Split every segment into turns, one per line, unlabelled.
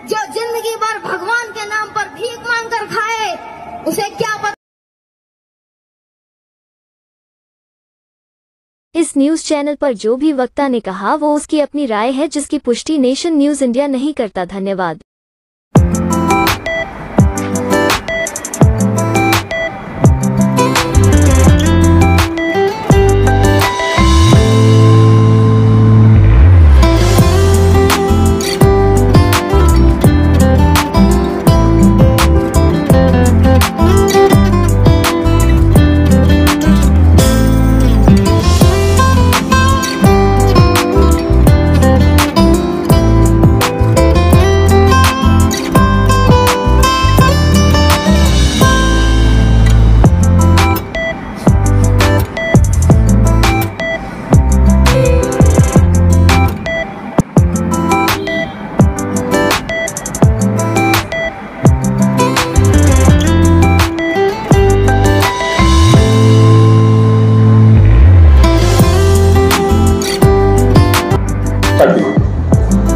जो जिंदगी भर भगवान के नाम पर भीख मांग कर खाए, उसे क्या पता।
इस न्यूज चैनल पर जो भी वक्ता ने कहा वो उसकी अपनी राय है, जिसकी पुष्टि नेशन न्यूज इंडिया नहीं करता। धन्यवाद।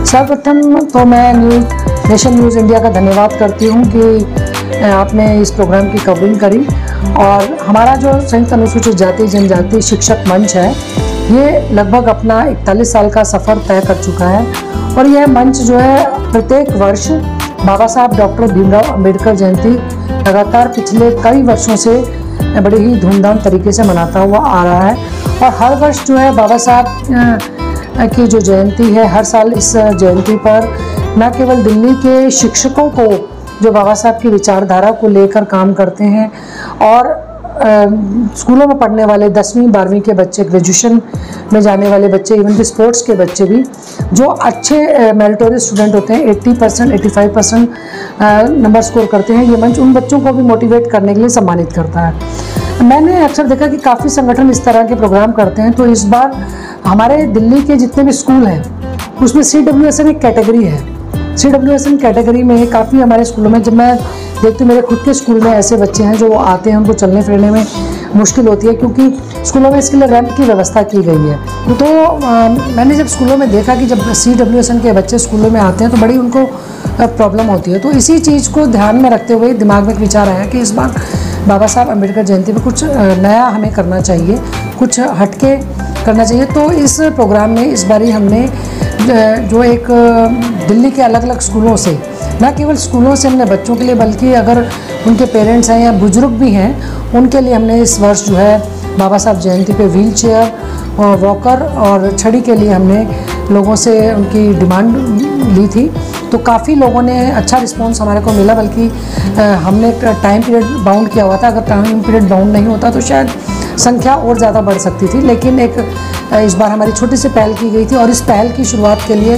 सर्वप्रथम तो मैं नेशन न्यूज़ इंडिया का धन्यवाद करती हूँ कि आपने इस प्रोग्राम की कवरिंग करी। और हमारा जो संयुक्त अनुसूचित जाति जनजाति शिक्षक मंच है, ये लगभग अपना 41 साल का सफ़र तय कर चुका है। और यह मंच जो है प्रत्येक वर्ष बाबा साहब डॉक्टर भीमराव अंबेडकर जयंती लगातार पिछले कई वर्षों से बड़े ही धूमधाम तरीके से मनाता हुआ आ रहा है। और हर वर्ष जो है बाबा साहब की जो जयंती है, हर साल इस जयंती पर न केवल दिल्ली के शिक्षकों को जो बाबा साहब की विचारधारा को लेकर काम करते हैं, और स्कूलों में पढ़ने वाले 10वीं 12वीं के बच्चे, ग्रेजुएशन में जाने वाले बच्चे, इवन कि स्पोर्ट्स के बच्चे भी जो अच्छे मेरिटोरियस स्टूडेंट होते हैं, 80% 85% नंबर स्कोर करते हैं, ये मंच उन बच्चों को भी मोटिवेट करने के लिए सम्मानित करता है। मैंने अक्सर देखा कि काफ़ी संगठन इस तरह के प्रोग्राम करते हैं। तो इस बार हमारे दिल्ली के जितने भी स्कूल हैं उसमें CWSN एक कैटेगरी है। CWSN कैटेगरी में काफ़ी हमारे स्कूलों में, जब मैं देखती हूँ मेरे खुद के स्कूल में ऐसे बच्चे हैं जो आते हैं, उनको चलने फिरने में मुश्किल होती है क्योंकि स्कूलों में इसके लिए रैंप की व्यवस्था की गई है। तो मैंने जब स्कूलों में देखा कि जब CWSN के बच्चे स्कूलों में आते हैं तो बड़ी उनको प्रॉब्लम होती है। तो इसी चीज़ को ध्यान में रखते हुए दिमाग में एक विचार आया कि इस बार बाबा साहब अम्बेडकर जयंती पर कुछ नया हमें करना चाहिए, कुछ हटके करना चाहिए। तो इस प्रोग्राम में इस बारी हमने जो एक दिल्ली के अलग अलग स्कूलों से, न केवल स्कूलों से हमने बच्चों के लिए, बल्कि अगर उनके पेरेंट्स हैं या बुजुर्ग भी हैं, उनके लिए हमने इस वर्ष जो है बाबा साहब जयंती पे व्हील चेयर और वॉकर और छड़ी के लिए हमने लोगों से उनकी डिमांड ली थी। तो काफ़ी लोगों ने अच्छा रिस्पांस हमारे को मिला, बल्कि हमने टाइम पीरियड बाउंड किया हुआ था। अगर टाइम पीरियड बाउंड नहीं होता तो शायद संख्या और ज़्यादा बढ़ सकती थी, लेकिन इस बार हमारी छोटी सी पहल की गई थी। और इस पहल की शुरुआत के लिए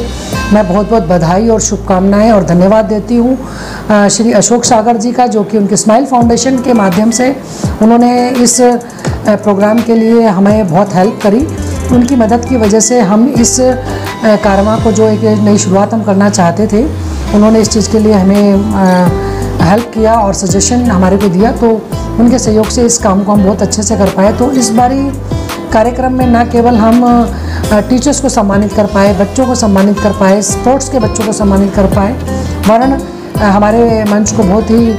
मैं बहुत बहुत बधाई और शुभकामनाएं और धन्यवाद देती हूँ श्री अशोक सागर जी का, जो कि उनके स्माइल फाउंडेशन के माध्यम से उन्होंने इस प्रोग्राम के लिए हमें बहुत हेल्प करी। उनकी मदद की वजह से हम इस कारवां को, जो एक नई शुरुआत हम करना चाहते थे, उन्होंने इस चीज़ के लिए हमें हेल्प किया और सजेशन हमारे को दिया। तो उनके सहयोग से इस काम को हम बहुत अच्छे से कर पाए। तो इस बारी कार्यक्रम में न केवल हम टीचर्स को सम्मानित कर पाए, बच्चों को सम्मानित कर पाए, स्पोर्ट्स के बच्चों को सम्मानित कर पाए, वरन हमारे मंच को बहुत ही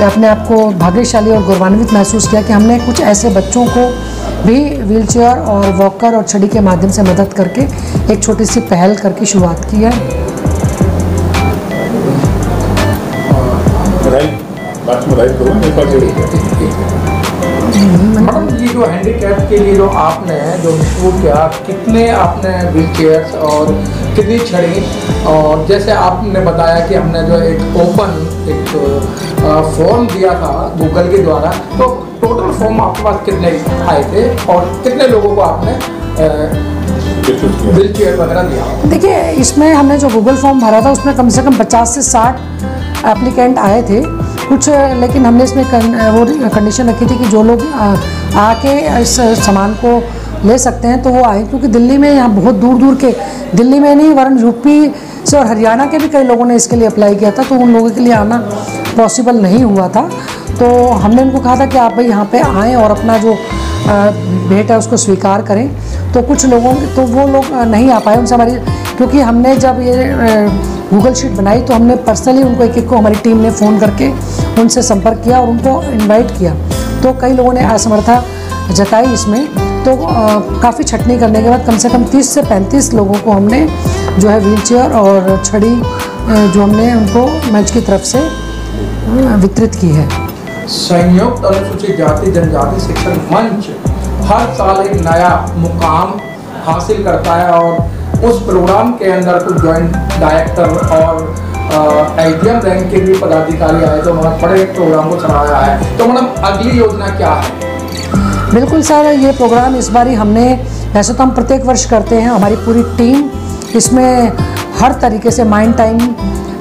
अपने आप को भाग्यशाली और गौरवान्वित महसूस किया कि हमने कुछ ऐसे बच्चों को भी व्हीलचेयर और वॉकर और छड़ी के माध्यम से मदद करके एक छोटी सी पहल करके शुरुआत की है।
मैडम, ये जो हैंडीकैप के लिए जो आपने जो शुरू किया, कितने आपने व्हील चेयर्स और कितनी छड़ी, और जैसे आपने बताया कि हमने जो एक ओपन फॉर्म दिया था गूगल के द्वारा, तो टोटल फॉर्म आपके पास कितने आए थे और कितने लोगों को आपने व्हील चेयर वगैरह दिया?
देखिए, इसमें हमने जो गूगल फॉर्म भरा था उसमें कम से कम 50 से 60 एप्लीकेंट आए थे कुछ, लेकिन हमने इसमें वो कंडीशन रखी थी कि जो लोग आके इस सामान को ले सकते हैं तो वो आए, क्योंकि दिल्ली में यहाँ बहुत दूर दूर के, दिल्ली में नहीं वरन यूपी से और हरियाणा के भी कई लोगों ने इसके लिए अप्लाई किया था, तो उन लोगों के लिए आना पॉसिबल नहीं हुआ था। तो हमने उनको कहा था कि आप भाई यहाँ पे आएँ और अपना जो भेंट है उसको स्वीकार करें। तो कुछ लोगों तो वो लोग नहीं आ पाए, उनसे हमारी, क्योंकि हमने जब ये गूगल शीट बनाई, तो हमने पर्सनली उनको एक एक को हमारी टीम ने फ़ोन करके उनसे संपर्क किया और उनको इनवाइट किया। तो कई लोगों ने असमर्थता जताई इसमें, तो काफ़ी छटनी करने के बाद कम से कम 30 से 35 लोगों को हमने जो है व्हीलचेयर और छड़ी जो हमने उनको मंच की तरफ से वितरित की है।
संयुक्त अनुसूचित जाति जनजाति शिक्षण मंच हर साल एक नया मुकाम हासिल करता है और उस प्रोग्राम के अंदर कुछ जॉइंट डायरेक्टर और एजीएम रैंक के भी पदाधिकारी आए तो बहुत बड़े प्रोग्राम को सराहा है। तो मैडम अगली योजना क्या है?
बिल्कुल सर, ये प्रोग्राम इस बार ही हमने, वैसे तो हम प्रत्येक वर्ष करते हैं, हमारी पूरी टीम इसमें हर तरीके से माइंड टाइम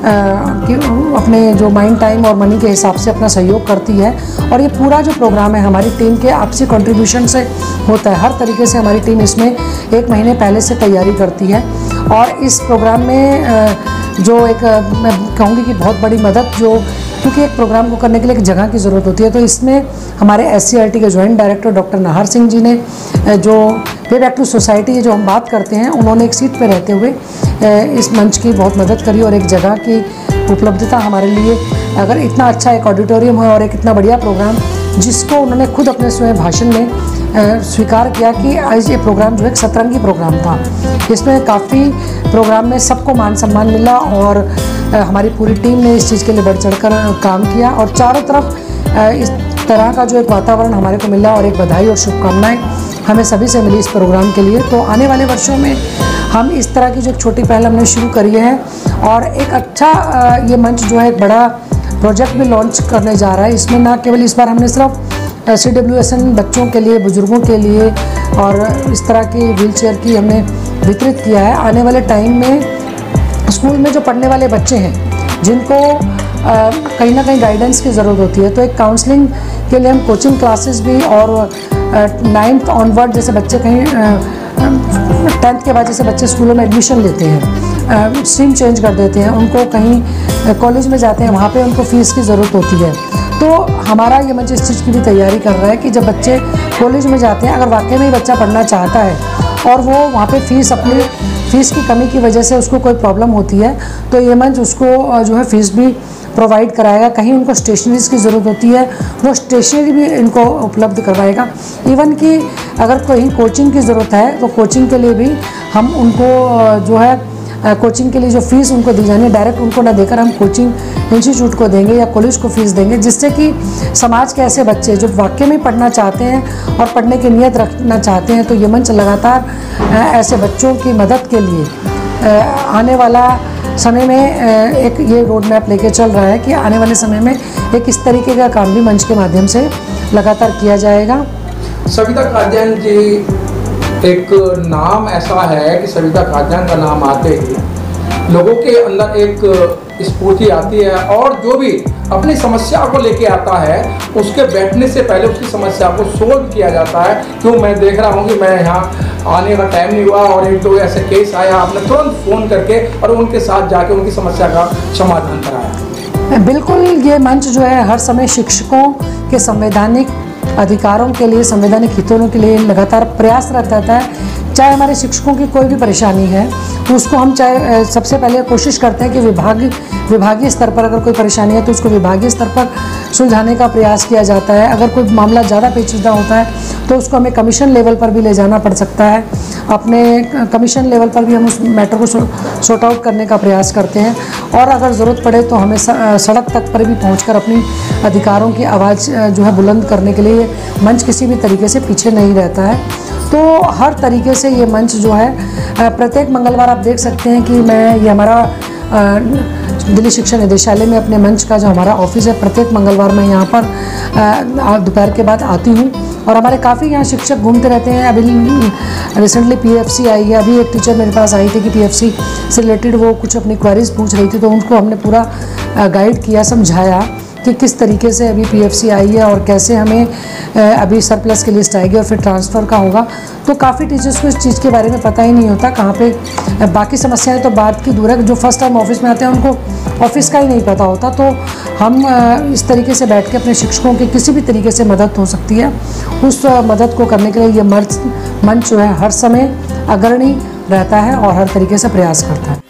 अपने जो माइंड टाइम और मनी के हिसाब से अपना सहयोग करती है। और ये पूरा जो प्रोग्राम है हमारी टीम के आपसी कंट्रीब्यूशन से होता है। हर तरीके से हमारी टीम इसमें 1 महीने पहले से तैयारी करती है। और इस प्रोग्राम में जो एक मैं कहूँगी कि बहुत बड़ी मदद, जो क्योंकि एक प्रोग्राम को करने के लिए एक जगह की ज़रूरत होती है, तो इसमें हमारे SCRT के joint director doctor Nahar Singh ji ने, जो वेब एक्टिव सोसाइटी जो हम बात करते हैं, उन्होंने एक सीट पे रहते हुए इस मंच की बहुत मदद करी और एक जगह की उपलब्धता हमारे लिए, अगर इतना अच्छा एक ऑडिटोरियम है और एक इतना बढ़िया प्रोग्राम जिसको उन्होंने खुद अपने स्वयं भाषण में स्वीकार किया कि आज ये प्रोग्राम जो है एक सतरंगी प्रोग्राम था। इसमें काफ़ी प्रोग्राम में सबको मान सम्मान मिला और हमारी पूरी टीम ने इस चीज़ के लिए बढ़ चढ़कर काम किया और चारों तरफ इस तरह का जो एक वातावरण हमारे को मिला और एक बधाई और शुभकामनाएं हमें सभी से मिली इस प्रोग्राम के लिए। तो आने वाले वर्षों में हम इस तरह की जो एक छोटी पहल हमने शुरू करी है और एक अच्छा ये मंच जो है एक बड़ा प्रोजेक्ट भी लॉन्च करने जा रहा है। इसमें ना केवल इस बार हमने सिर्फ CWSN बच्चों के लिए, बुजुर्गों के लिए और इस तरह की व्हीलचेयर की हमने वितरित किया है। आने वाले टाइम में स्कूल में जो पढ़ने वाले बच्चे हैं जिनको कहीं ना कहीं गाइडेंस की ज़रूरत होती है, तो एक काउंसलिंग के लिए हम कोचिंग क्लासेस भी और 9th ऑनवर्ड जैसे बच्चे कहीं 10th के बाद जैसे बच्चे स्कूलों में एडमिशन लेते हैं, स्ट्रीम चेंज कर देते हैं, उनको कहीं कॉलेज में जाते हैं, वहाँ पे उनको फ़ीस की ज़रूरत होती है। तो हमारा ये मंच इस चीज़ की भी तैयारी कर रहा है कि जब बच्चे कॉलेज में जाते हैं, अगर वाकई में बच्चा पढ़ना चाहता है और वो वहाँ पे अपनी फ़ीस की कमी की वजह से उसको कोई प्रॉब्लम होती है, तो ये मंच उसको जो है फ़ीस भी प्रोवाइड कराएगा। कहीं उनको स्टेशनरीज़ की ज़रूरत होती है, वो स्टेशनरी भी इनको उपलब्ध करवाएगा। इवन कि अगर कोई कोचिंग की ज़रूरत है तो कोचिंग के लिए भी हम उनको जो है कोचिंग के लिए जो फ़ीस उनको दी जानी है डायरेक्ट उनको ना देकर हम कोचिंग इंस्टीट्यूट को देंगे या कॉलेज को फ़ीस देंगे, जिससे कि समाज के ऐसे बच्चे जो वाकई में पढ़ना चाहते हैं और पढ़ने की नीयत रखना चाहते हैं, तो ये मंच लगातार ऐसे बच्चों की मदद के लिए आने वाला समय में एक ये रोड मैप लेके चल रहा है कि आने वाले समय में एक इस तरीके का काम भी मंच के माध्यम से लगातार किया जाएगा।
सविता कादियान जी, एक नाम ऐसा है कि सविता कादियान का नाम आते ही लोगों के अंदर एक स्फूर्ति आती है और जो भी अपनी समस्या को लेके आता है उसके बैठने से पहले उसकी समस्या को सोल्व किया जाता है। क्यों मैं देख रहा हूँ कि मैं यहाँ आने का टाइम नहीं हुआ और एक दो ऐसे केस आया, आपने तुरंत फ़ोन करके और उनके साथ जाके उनकी समस्या का समाधान कराया।
बिल्कुल, ये मंच जो है हर समय शिक्षकों के संवैधानिक अधिकारों के लिए, संवैधानिक हितों के लिए लगातार प्रयासरत रहता है। चाहे हमारे शिक्षकों की कोई भी परेशानी है उसको हम चाहे सबसे पहले कोशिश करते हैं कि विभागीय स्तर पर अगर कोई परेशानी है तो उसको विभागीय स्तर पर सुलझाने का प्रयास किया जाता है। अगर कोई मामला ज़्यादा पेचीदा होता है तो उसको हमें कमीशन लेवल पर भी ले जाना पड़ सकता है। अपने कमीशन लेवल पर भी हम उस मैटर को सॉर्ट आउट करने का प्रयास करते हैं और अगर ज़रूरत पड़े तो हमें सड़क तक पर भी पहुंचकर अपनी अधिकारों की आवाज़ जो है बुलंद करने के लिए मंच किसी भी तरीके से पीछे नहीं रहता है। तो हर तरीके से ये मंच जो है प्रत्येक मंगलवार आप देख सकते हैं कि मैं ये हमारा दिल्ली शिक्षा निदेशालय में अपने मंच का जो हमारा ऑफिस है, प्रत्येक मंगलवार मैं यहाँ पर दोपहर के बाद आती हूँ और हमारे काफ़ी यहाँ शिक्षक घूमते रहते हैं। अभी रिसेंटली PFC आई है, अभी एक टीचर मेरे पास आई थी कि PFC से रिलेटेड वो कुछ अपनी क्वेरीज पूछ रही थी, तो उनको हमने पूरा गाइड किया, समझाया कि किस तरीके से अभी PFC आई है और कैसे हमें अभी सरप्लस की लिस्ट आएगी और फिर ट्रांसफ़र का होगा। तो काफ़ी टीचर्स को इस चीज़ के बारे में पता ही नहीं होता, कहाँ पे बाकी समस्याएं तो बात की दूर है, जो फर्स्ट टाइम ऑफिस में आते हैं उनको ऑफिस का ही नहीं पता होता। तो हम इस तरीके से बैठ के अपने शिक्षकों की किसी भी तरीके से मदद हो सकती है, उस मदद को करने के लिए ये मंच जो है हर समय अग्रणी रहता है और हर तरीके से प्रयास करता है।